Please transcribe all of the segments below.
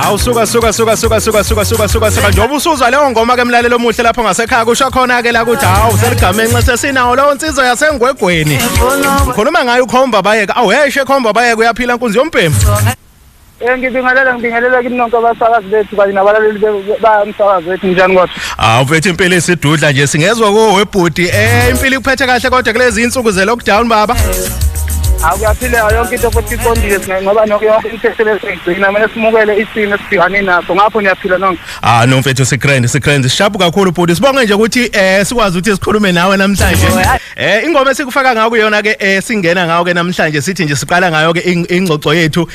Awusuka njengoba usuzwa leyo ngoma ke mlaleli omuhle lapho ngasekhaya kusho khona ke la ukuthi hawu seligamenxe sesinawo leyo nsizwa yasengwegweni. Ukhuluma ngayo ukhomba bayeka aweheshe khomba bayeka uyaphila nkunzi yompembu. Ngibingelela kimi nonke abasakazi bethu kanye nabalaleli bamsakazi wethu njani kodwa. Mfethu impilo isidudla nje singezwe ko webhudi impilo ikuphethe kahle kodwa kulezi insuku ze lockdown baba. Akuyaphila yonke into futhi iqondile ngoba nonke yonke imithetho lesingcina manje simukele isimo esibhekane naso ngapho niyaphila nonke. No mfethu sikrend sishapu kakhulu bhudi sibonge nje ukuthi sikwazi ukuthi sikhulume nawe namhlanje. Ingoma esikufaka ngayo kuyona ke singena ngayo ke namhlanje sithi nje siqala ngayo ke ingxoxo yethu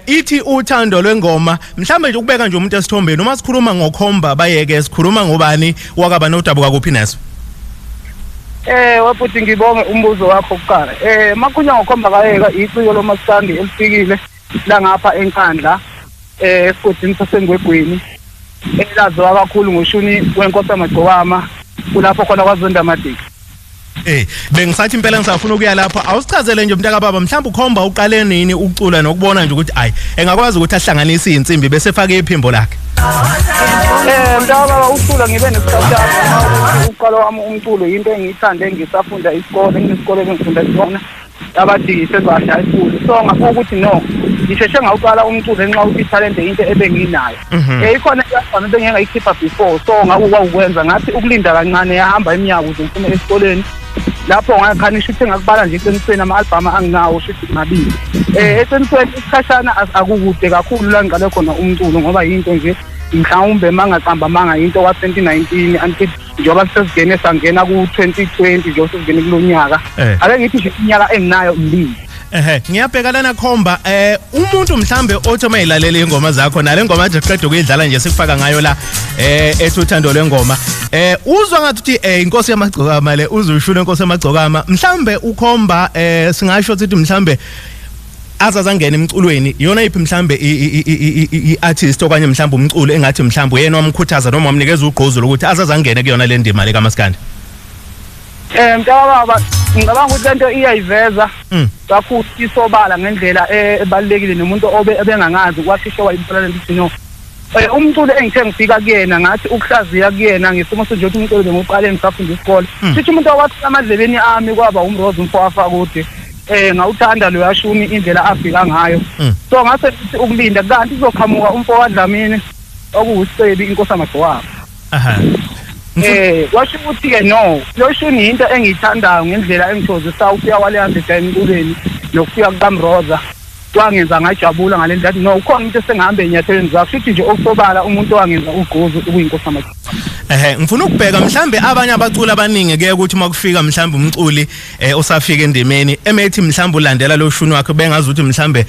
ithi uthando lwengoma mhlambe nje ukubeka nje umuntu esithombeni uma sikhuluma ngokhomba bayeke sikhuluma ngobani wakaba nodabuka kuphi naso. Wabuthi ngibonge umbuzo wakho oqala. Makunya ngokhomba kayeka iciko lomasandi elifikile la ngapha enkandla esigodini sasengwegweni. Elaziwa kakhulu ngoshuni wenkosi amagcokama kulapho khona kwaZonda Madiki. Bengisathi impela ngisafuna ukuya lapho awusichazele nje umntaka baba mhlawumbe ukhomba uqale nini ukucula nokubona nje ukuthi hayi engakwazi ukuthi ahlanganise izinsimbi bese efake iphimbo lakhe. Mntaka baba ucula ngibe nesikhathi uqala wami umculo into engiyithande ngisafunda isikole nginesikole engifunda isona abathi sezwasha high school so ngakho ukuthi no ngisheshe ngawuqala umculo enxa ukuthi talent into ebenginayo ikhona into engiyengayikhipha before so ngakukwenza ngathi ukulinda kancane yahamba iminyaka ukuze ngiphume esikoleni lapho ngakhanisha ukuthi ngakubala nje eqinisweni ama-album anginawo shithi mabili eqinisweni isikhashana akukude kakhulu la ngiqale khona umculo ngoba yinto nje mhlawumbe mangaqamba manga into ka-2019 until njengoba sesingene sangena ku-2020 njengoba sesingene kulonyaka ake ngithi nje iminyaka enginayo mbili. Ngiyabheka lana khomba umuntu mhlambe othi mayilalela ingoma zakho nale ngoma nje siqeda ukuyidlala nje sikufaka ngayo la ethi uthando lwengoma uzwa ngathi uthi inkosi yamagcokama le uzushula inkosi yamagcokama mhlambe ukhomba singasho ukuthi mhlambe azazangena emculweni yona iphi mhlambe iartist okanye mhlambe umculo engathi mhlambe yena wamkhuthaza noma wamnikeza ugqozo lokuthi azazangene kuyona le ndima le kaMaskandi. Mntaka baba ngicabanga ukuthi lento iyayiveza kakhulu isobala ngendlela ebalekile nomuntu obengangazi kwashisho wayimfana lithi no umculo engithe ngifika kuyena ngathi ukuhlaziya kuyena ngisimo senje ukuthi umculo bengiqale ngisafunda isikole sithi umuntu owathi amadlebeni ami kwaba umrose umfowafa kude ngawuthanda lo yashuni indlela afika ngayo so ngase sithi ukulinda kanti izoqhamuka umfowa Dlamini okuwusebi inkosi amagcokama. Washo ukuthi ke no lo shuni into engiyithandayo ngendlela engithokozisa ufika wale yandida emculweni nokufika kukaMroza wangenza ngajabula ngale ndlela no ukhona umuntu esengihamba enyathelweni zakho futhi nje okusobala umuntu wangenza ugqozi ukuyinkosi amagcokama. Ngifuna ukubheka mhlambe abanye abaculi abaningi ke ukuthi makufika mhlambe umculi osafika endimeni emethi mhlambe ulandela lo shuni wakhe bengazi ukuthi mhlambe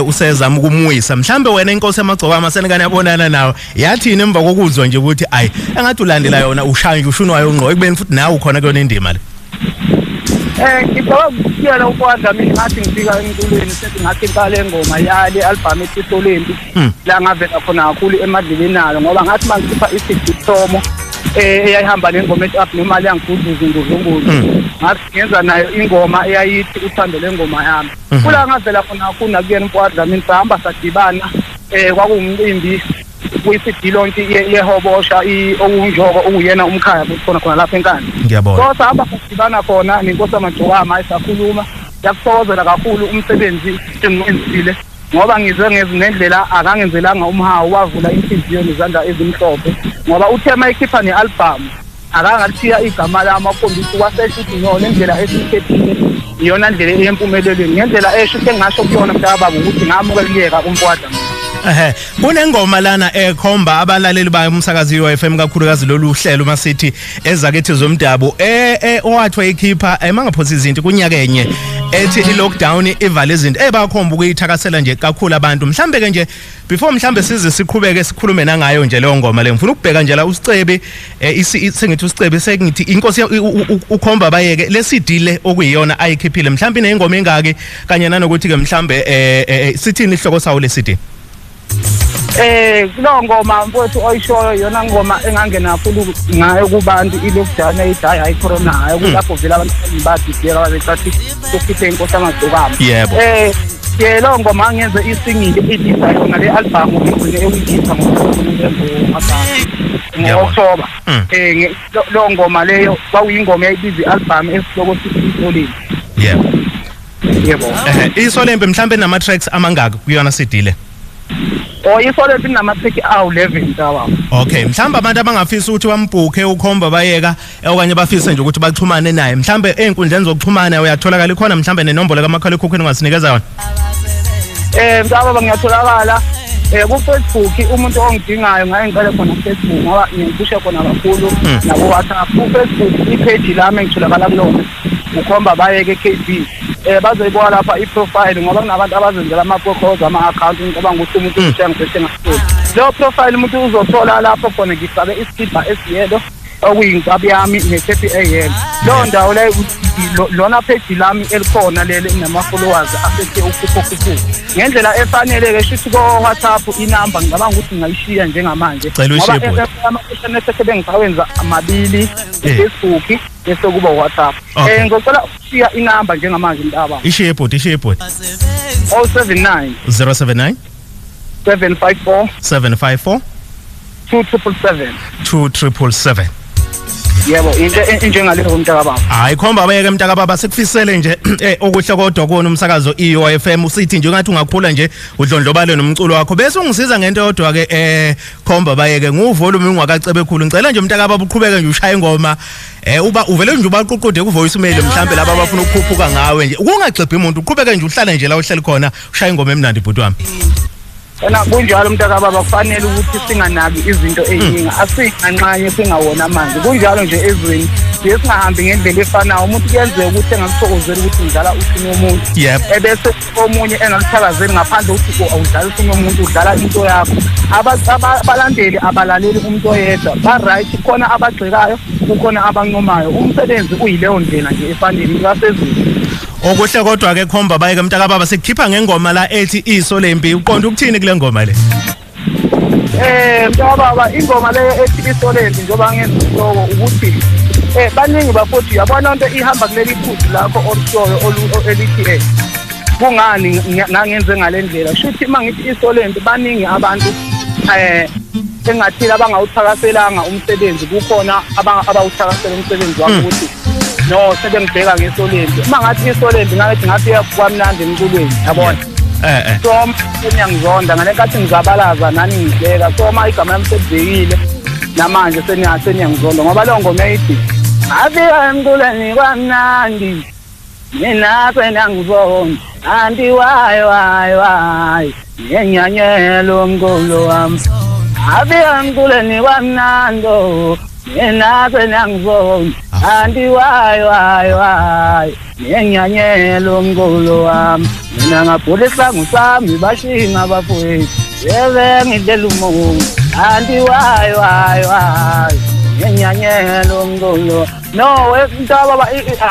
usezama ukumwisa mhlambe wena inkosi yamagcokama senikane yabonana nawe yathini emva kokuzwa nje ukuthi ayi engathi ulandela yona ushaya nje ushuni wayo ngqo ekubeni futhi nawe ukhona kuyona indima le. Ngicabanga ukuyela ukwadla mina ngathi ngifika emculweni sethi ngathi ngale ngoma yale album eTolempi la ngavela khona kakhulu emadleleni nalo ngoba ngathi mangikhipha isidiplomo eyayihamba nengoma ethi up nemali yangifuduza ngozunguzo ngathi ngenza nayo ingoma eyayithi uthando lengoma yami kula ngavela khona kakhulu nakuyena umkwadla mina sahamba sadibana kwakuwumcimbi kuyisidilonti yehobosha okunjoko okuyena umkhaya khona lapha enkandla. Ngiyabona. So sahamba sidibana khona nenkosi amagcokama isakhuluma yakusokozela kakhulu umsebenzi engizile ngoba ngizwe ngendlela akangenzelanga umhawu wavula inhliziyo nezandla ezimhlophe ngoba uthe mayikhipha ne-album akangathiya igama lami akhombisa kwasesho ukuthi no nendlela esikhethile iyona ndlela eyempumelelweni ngendlela esho engasho kuyona mntaka baba ukuthi ngamukeleka kumkwadla. Kunengoma lana ekhomba abalaleli bayo umsakazi weFM kakhulukazi lolu hlelo masithi ezakethi zomdabu owathi wayikhipha mangaphosi izinto kunyakenye ethi i-lockdown ivale izinto bakhomba ukuyithakasela nje kakhulu abantu mhlambe ke nje before mhlambe size siqhubeke sikhulume nangayo nje leyo ngoma le ngifuna ukubheka nje la uSicebe sengithi uSicebe sengithi inkosi ukhomba bayeke lesidile okuyiyona ayikhiphile mhlambe inengoma engaki kanye nanokuthi ke mhlambe sithini ihloko sawo lesidi. Kulo ngoma mfowethu oyishoyo yona ngoma engangena kakhulu ngayo kubantu i-lockdown eyidayi hayi corona hayi kulapho vele abantu bathi beka babecathi kukhiphe inkosi amagcokama. Lo ngoma ngenze isingile idisa yona le album ngigcine ewidisa ngo-October. Lo ngoma leyo kwakuyingoma eyayibiza i-album esihloko sithi Isolembi. Yebo. Isolembi mhlambe nama-tracks amangaki kuyona CD le? Isolembi inama-track awu-11 baba. Okay, mhlawumbe abantu abangafisa ukuthi bambhuke ukhomba bayeka okanye bafise nje ukuthi baxhumane naye mhlawumbe ey'nkundleni zokuxhumana uyatholakala ikhona mhlawumbe nenombolo kamakhalekhukhwini ongasinikeza yona? Baba ngiyatholakala ku-Facebook umuntu ongidingayo ngaye ngiqale khona ku-Facebook ngoba ngiphushe khona kakhulu nabo-WhatsApp. Ku-Facebook ipage lami engitholakala kulona ukhomba bayeke KB. Bazoyibona lapha i-profile ngoba kunabantu abazenzela ama-proposal ama-account ngicabanga ukuthi umuntu ushengiseshe ngasitholi. Leyo profile umuntu uzothola lapho khona ngifake isikibha esiyelo okuyinkabi yami nethepi eyelo. Leyo ndawo leyo lona page lami elikhona lele inama-followers asethe ukhuphukhuphu. Ngendlela efanele-ke shuthi ko-WhatsApp inamba ngicabanga ukuthi ngayishiya njengamanje. Ngoba ama-SMS bengisawenza amabili Facebook bese kuba WhatsApp. Ngicela ukushiya inamba njengamanje mntaba. Ishiye bhodi 079 079 754 754 2777. Yebo into njengaleyo mntakababa. Hayi khomba bayeke mntakababa sikufisele nje okuhle kodwa kuona umsakazo iOFM usithi nje ungathi ungakhula nje udlondlobale nomculo wakho bese ungisiza ngento yodwa ke khomba bayeke nguvolume ungakacebe khulu ngicela nje mntakababa uqhubeke nje ushaya ingoma uba uvele nje ubaqoqode ku voice mail mhlambe laba abafuna ukukhuphuka ngawe nje ungagxibhi umuntu uqhubeke nje uhlale nje la uhleli khona ushaya ingoma emnandi bhuti wami. Kunjalo mntakababa kufanele ukuthi singanaki izinto eziningi asinganxanye singawona manje kunjalo nje ezweni singahambi ngendlela efanayo umuntu kuyenzeka ukuthi engakuthokozeli ukuthi ngidlala usinye umuntu ebese omunye engakuthakazeli ngaphandle ukuthi awudlala usinye umuntu udlala into yakho abalandeli abalaleli umuntu oyedwa ba-right khona abagxekayo kukhona abancomayo umsebenzi uyileyo ndlela nje efanele ikasezweni. Okuhle kodwa ke khomba bayeke mntakababa sikukhipha ngengoma la ethi Isolembi uqonda ukuthini kule ngoma le? Mntakababa ingoma leyo ethi Isolembi njengoba ngenza isihloko ukuthi baningi bafowethu yabona into ihamba kuleli phuthu lakho olushoyo elithi kungani nangenze ngale ndlela shuthi mangithi Isolembi baningi abantu engathile abangawuthakaselanga umsebenzi kukhona abawuthakasela umsebenzi wami ukuthi no sebengibheka ngesolembi mangathi isolembi ngathi kwamnandi emculweni yabona so ngiyangizonda ngalenkathi ngizabalaza nani ngibheka so uma igama lami selibhekile namanje seniyangizonda ngoba leyo ngoma eyithi afika emculweni kwamnandi mina seniyangizonda anti wayi ngenyanyelo umculo wami afika emculweni kwamnando mina seniyangizonda anti wayi ngenyanyelo umculo wami mina ngabhulisa ngusami bashinga bafowethu yebe ngidlela umongo anti wayi ngenyanyelo umculo no mntakababa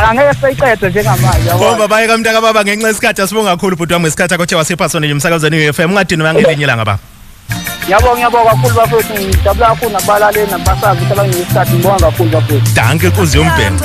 angeke siyiqede njengamanje ngoba bayeka mntakababa ngenxa yesikhathi asibonga kakhulu bhuti wami ngesikhathi akho wasipha sona nje umsakazweni we-FM ungadini bangelinye ilanga baba. Ngiyabonga kakhulu bafowethu ngijabula kakhulu nabalaleli nabasazi ukuthi abanginesikhathi ngibonga kakhulu bafowethu. Danke Nkosi yombhemu.